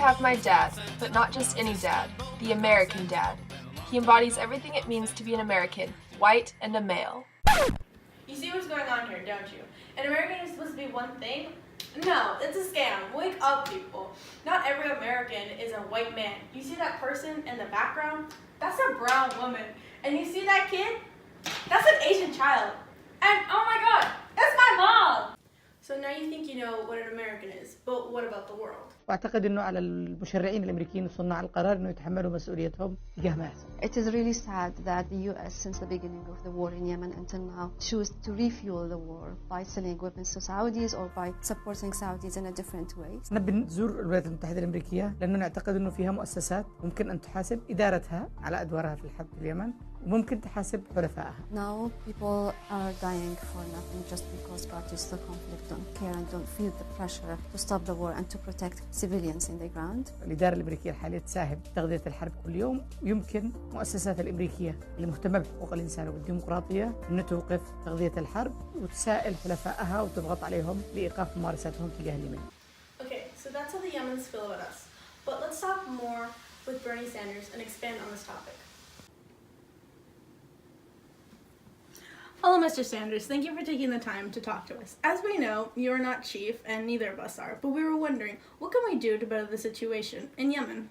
have my dad, but not just any dad, the American dad. He embodies everything it means to be an American, white and a male. You see what's going on here, don't you? An American is supposed to be one thing? No, it's a scam. Wake up, people. Not every American is a white man. You see that person in the background? That's a brown woman. And you see that kid? That's an Asian child. And oh my god, that's my mom! So now you think you know what an American is, but what about the world? واعتقد انه على المشرعين الامريكيين وصناع القرار انه يتحملوا مسؤوليتهم تجاه ما يحصل. It is really sad that the US, since the beginning of the war in Yemen until now, choose to refuel the war by selling weapons to Saudis or by supporting Saudis in a different way. احنا بنزور الولايات المتحدة الامريكية لانه نعتقد انه فيها مؤسسات ممكن ان تحاسب ادارتها على ادوارها في الحرب في اليمن وممكن تحاسب حلفائها. Now people are dying for nothing just because parties to the conflict don't care and don't feel the pressure to stop the war and to protect civilians in the ground. الإدارة الأمريكية الحالية تساهم بتغذية الحرب كل يوم. يمكن مؤسسات الأمريكية اللي مهتمة بحقوق الإنسان والديمقراطية أن توقف تغذية الحرب وتسائل حلفائها وتضغط عليهم لإيقاف ممارساتهم تجاه اليمن. Okay, so that's how the Yemens feel about us. But let's talk more with Bernie Sanders and expand on this topic. Hello, Mr. Sanders. Thank you for taking the time to talk to us. As we know, you are not chief, and neither of us are, but we were wondering, what can we do to better the situation in Yemen?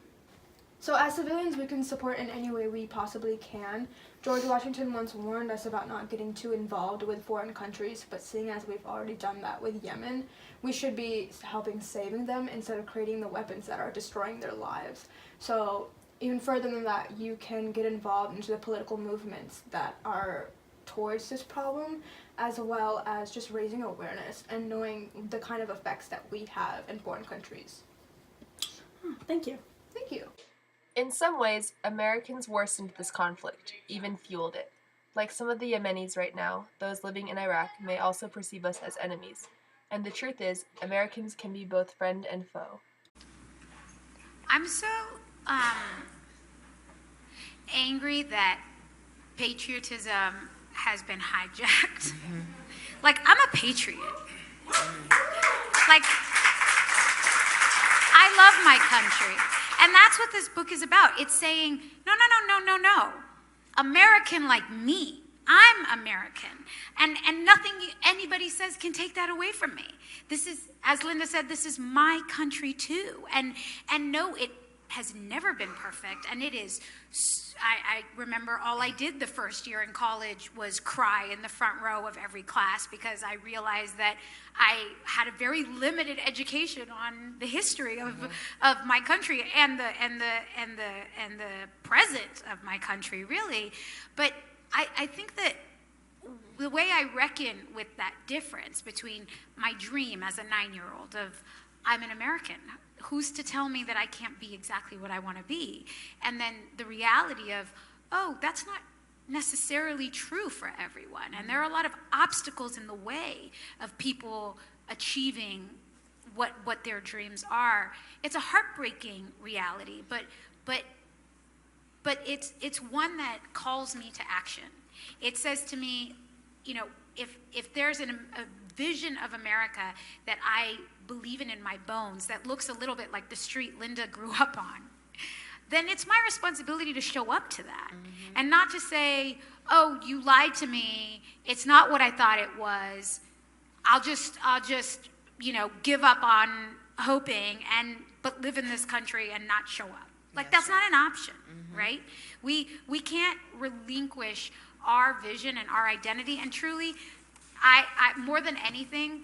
So as civilians, we can support in any way we possibly can. George Washington once warned us about not getting too involved with foreign countries, but seeing as we've already done that with Yemen, we should be helping saving them instead of creating the weapons that are destroying their lives. So even further than that, you can get involved into the political movements that are towards this problem, as well as just raising awareness and knowing the kind of effects that we have in foreign countries. Thank you. Thank you. In some ways, Americans worsened this conflict, even fueled it. Like some of the Yemenis right now, those living in Iraq may also perceive us as enemies. And the truth is, Americans can be both friend and foe. I'm so angry that patriotism has been hijacked. Like, I'm a patriot. Like, I love my country. And that's what this book is about. It's saying, no. American like me. I'm American. And nothing anybody says can take that away from me. This is, as Linda said, this is my country too. And no, it has never been perfect, and it is. I remember all I did the first year in college was cry in the front row of every class because I realized that I had a very limited education on the history of my country and the present of my country, really. But I think that the way I reckon with that difference between my dream as a 9-year-old of I'm an American. Who's to tell me that I can't be exactly what I want to be? And then the reality of, oh, that's not necessarily true for everyone. And there are a lot of obstacles in the way of people achieving what their dreams are. It's a heartbreaking reality, but it's one that calls me to action. It says to me, you know, if there's a vision of America that I believe in my bones that looks a little bit like the street Linda grew up on, then it's my responsibility to show up to that and not to say, oh, you lied to me, it's not what I thought it was, I'll just give up on hoping but live in this country and not show up. Like, that's not an option, right? We can't relinquish our vision and our identity. And truly, I more than anything,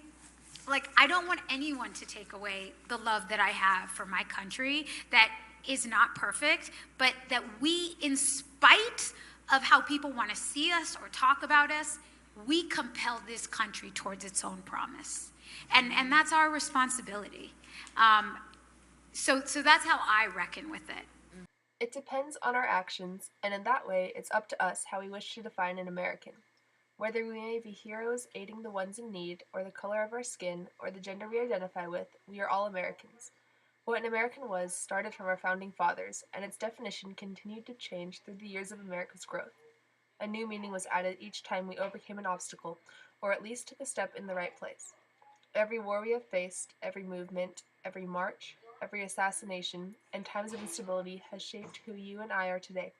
like, I don't want anyone to take away the love that I have for my country that is not perfect, but that we, in spite of how people want to see us or talk about us, we compel this country towards its own promise. And that's our responsibility. So that's how I reckon with it. It depends on our actions, and in that way, it's up to us how we wish to define an American. Whether we may be heroes aiding the ones in need, or the color of our skin, or the gender we identify with, we are all Americans. What an American was started from our founding fathers, and its definition continued to change through the years of America's growth. A new meaning was added each time we overcame an obstacle, or at least took a step in the right place. Every war we have faced, every movement, every march, every assassination, and times of instability has shaped who you and I are today.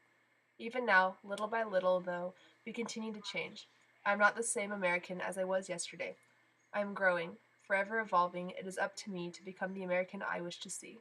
Even now, little by little, though, we continue to change. I am not the same American as I was yesterday. I am growing, forever evolving. It is up to me to become the American I wish to see.